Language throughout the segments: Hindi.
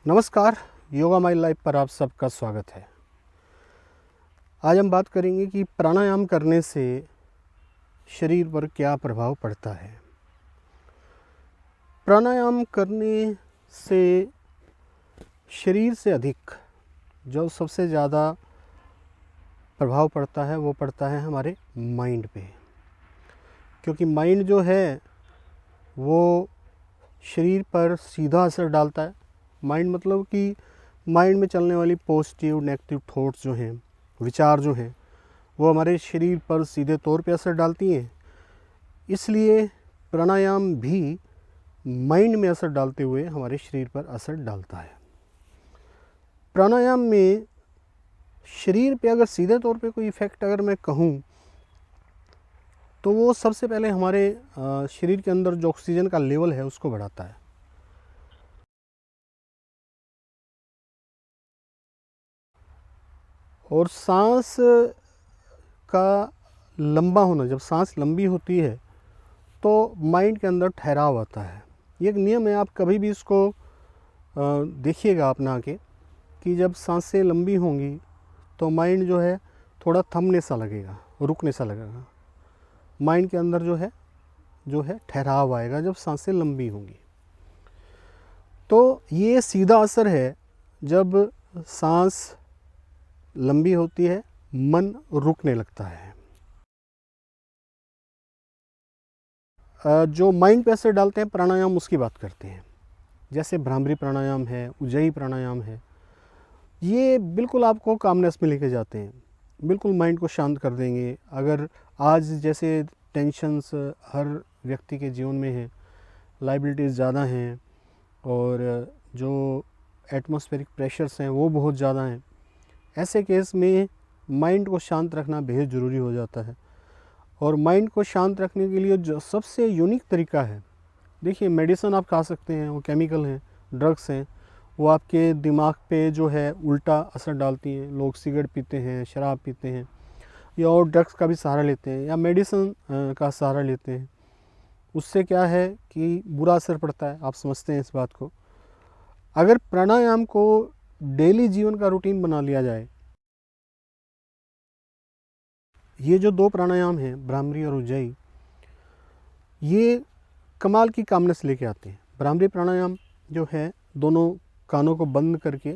नमस्कार, योगा माई लाइफ पर आप सबका स्वागत है। आज हम बात करेंगे कि प्राणायाम करने से शरीर पर क्या प्रभाव पड़ता है। प्राणायाम करने से शरीर से अधिक जो सबसे ज़्यादा प्रभाव पड़ता है वो पड़ता है हमारे माइंड पे, क्योंकि माइंड जो है वो शरीर पर सीधा असर डालता है। माइंड मतलब कि माइंड में चलने वाली पॉजिटिव नेगेटिव थॉट्स जो हैं, विचार जो हैं, वो हमारे शरीर पर सीधे तौर पे असर डालती हैं। इसलिए प्राणायाम भी माइंड में असर डालते हुए हमारे शरीर पर असर डालता है। प्राणायाम में शरीर पे अगर सीधे तौर पे कोई इफ़ेक्ट अगर मैं कहूँ तो वो सबसे पहले हमारे शरीर के अंदर जो ऑक्सीजन का लेवल है उसको बढ़ाता है। और सांस का लंबा होना, जब सांस लंबी होती है तो माइंड के अंदर ठहराव आता है। ये एक नियम है, आप कभी भी इसको देखिएगा अपना के कि जब सांसें लंबी होंगी तो माइंड जो है थोड़ा थमने सा लगेगा, रुकने सा लगेगा। माइंड के अंदर जो है ठहराव आएगा जब सांसें लंबी होंगी। तो ये सीधा असर है, जब सांस लंबी होती है मन रुकने लगता है। जो माइंड पे असर डालते हैं प्राणायाम, उसकी बात करते हैं। जैसे भ्रामरी प्राणायाम है, उज्जयी प्राणायाम है, ये बिल्कुल आपको कामनेस में लेके जाते हैं, बिल्कुल माइंड को शांत कर देंगे। अगर आज जैसे टेंशन्स हर व्यक्ति के जीवन में हैं, लाइबिलिटीज़ ज़्यादा हैं और जो एटमॉस्फेरिक प्रेशर्स हैं वो बहुत ज़्यादा हैं, ऐसे केस में माइंड को शांत रखना बेहद ज़रूरी हो जाता है। और माइंड को शांत रखने के लिए जो सबसे यूनिक तरीका है, देखिए मेडिसिन आप खा सकते हैं, वो केमिकल हैं, ड्रग्स हैं, वो आपके दिमाग पे जो है उल्टा असर डालती हैं। लोग सिगरेट पीते हैं, शराब पीते हैं, या और ड्रग्स का भी सहारा लेते हैं या मेडिसिन का सहारा लेते हैं। उससे क्या है कि बुरा असर पड़ता है, आप समझते हैं इस बात को। अगर प्राणायाम को डेली जीवन का रूटीन बना लिया जाए, ये जो दो प्राणायाम हैं भ्रामरी और उज्जयी, ये कमाल की कामनेस लेके आते हैं। भ्रामरी प्राणायाम जो है, दोनों कानों को बंद करके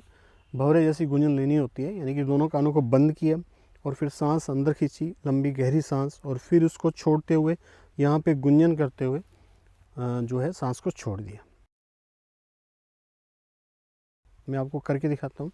भंवरे जैसी गूंजन लेनी होती है, यानी कि दोनों कानों को बंद किया और फिर सांस अंदर खींची, लंबी गहरी सांस, और फिर उसको छोड़ते हुए यहाँ पे गुंजन करते हुए जो है सांस को छोड़ दिया। मैं आपको करके दिखाता हूँ।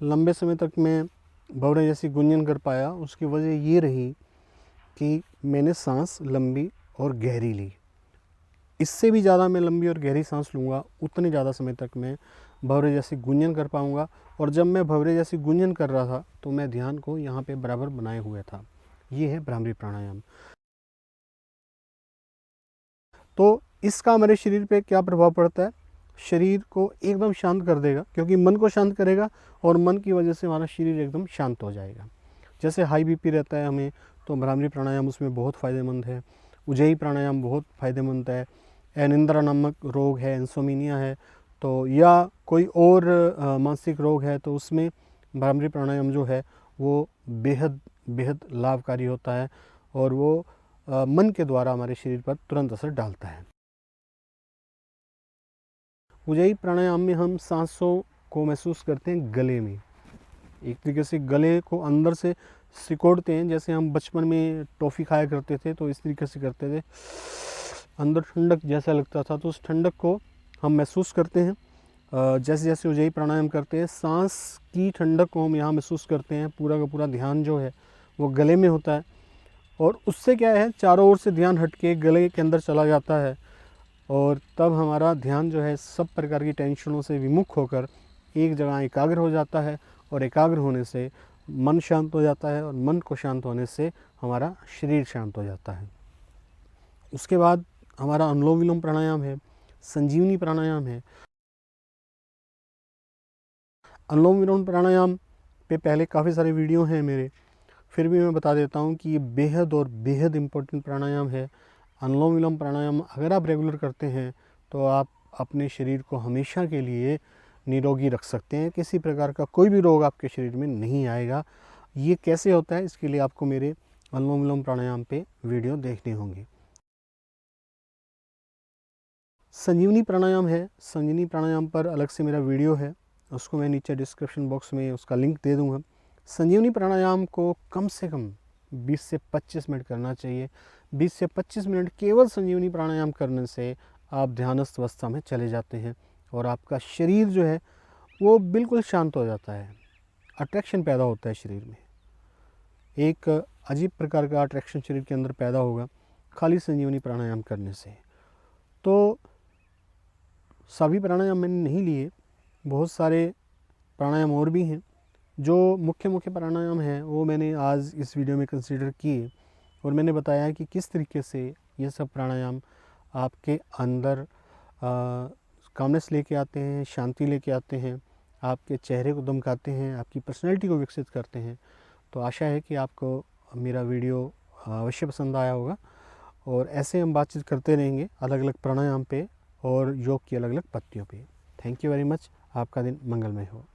लंबे समय तक मैं भंवरे जैसी गुंजन कर पाया, उसकी वजह ये रही कि मैंने सांस लंबी और गहरी ली। इससे भी ज़्यादा मैं लंबी और गहरी सांस लूँगा, उतने ज़्यादा समय तक मैं भंवरे जैसी गुंजन कर पाऊँगा। और जब मैं भंवरे जैसी गुंजन कर रहा था तो मैं ध्यान को यहाँ पे बराबर बनाए हुए था। ये है भ्रामरी प्राणायाम। तो इसका हमारे शरीर पे क्या प्रभाव पड़ता है? शरीर को एकदम शांत कर देगा, क्योंकि मन को शांत करेगा और मन की वजह से हमारा शरीर एकदम शांत हो जाएगा। जैसे हाई बीपी रहता है हमें, तो भ्रामरी प्राणायाम उसमें बहुत फ़ायदेमंद है। उज्जयी प्राणायाम बहुत फ़ायदेमंद है। अनिद्रा नामक रोग है, इंसोमिनिया है, तो या कोई और मानसिक रोग है, तो उसमें भ्रामरी प्राणायाम जो है वो बेहद बेहद लाभकारी होता है और वो मन के द्वारा हमारे शरीर पर तुरंत असर डालता है। उज्जयी प्राणायाम में हम सांसों को महसूस करते हैं गले में, एक तरीके से गले को अंदर से सिकोड़ते हैं। जैसे हम बचपन में टॉफ़ी खाया करते थे तो इस तरीके से करते थे, अंदर ठंडक जैसा लगता था, तो उस ठंडक को हम महसूस करते हैं। जैसे जैसे उज्जयी प्राणायाम करते हैं, सांस की ठंडक को हम यहाँ महसूस करते हैं। पूरा का पूरा ध्यान जो है वो गले में होता है, और उससे क्या है, चारों ओर से ध्यान हट के गले के अंदर चला जाता है, और तब हमारा ध्यान जो है सब प्रकार की टेंशनों से विमुख होकर एक जगह एकाग्र हो जाता है। और एकाग्र होने से मन शांत हो जाता है, और मन को शांत होने से हमारा शरीर शांत हो जाता है। उसके बाद हमारा अनुलोम विलोम प्राणायाम है, संजीवनी प्राणायाम है। अनुलोम विलोम प्राणायाम पे पहले काफ़ी सारे वीडियो हैं मेरे, फिर भी मैं बता देता हूँ कि ये बेहद और बेहद इम्पोर्टेंट प्राणायाम है। अनुलोम विलोम प्राणायाम अगर आप रेगुलर करते हैं तो आप अपने शरीर को हमेशा के लिए निरोगी रख सकते हैं। किसी प्रकार का कोई भी रोग आपके शरीर में नहीं आएगा। ये कैसे होता है, इसके लिए आपको मेरे अनुलोम विलोम प्राणायाम पे वीडियो देखने होंगे। संजीवनी प्राणायाम है, संजीवनी प्राणायाम पर अलग से मेरा वीडियो है, उसको मैं नीचे डिस्क्रिप्शन बॉक्स में उसका लिंक दे दूँगा। संजीवनी प्राणायाम को कम से कम 20 से 25 मिनट करना चाहिए। 20 से 25 मिनट केवल संजीवनी प्राणायाम करने से आप ध्यानस्थ अवस्था में चले जाते हैं और आपका शरीर जो है वो बिल्कुल शांत हो जाता है। अट्रैक्शन पैदा होता है शरीर में, एक अजीब प्रकार का अट्रैक्शन शरीर के अंदर पैदा होगा खाली संजीवनी प्राणायाम करने से। तो सभी प्राणायाम मैंने नहीं लिए, बहुत सारे प्राणायाम और भी हैं। जो मुख्य मुख्य प्राणायाम हैं वो मैंने आज इस वीडियो में कंसीडर किए और मैंने बताया कि किस तरीके से ये सब प्राणायाम आपके अंदर कामनेस लेके आते हैं, शांति लेके आते हैं, आपके चेहरे को दमकाते हैं, आपकी पर्सनैलिटी को विकसित करते हैं। तो आशा है कि आपको मेरा वीडियो अवश्य पसंद आया होगा और ऐसे हम बातचीत करते रहेंगे अलग अलग प्राणायाम पे और योग की अलग अलग पत्तियों पे। Thank you very much. आपका दिन मंगलमय हो।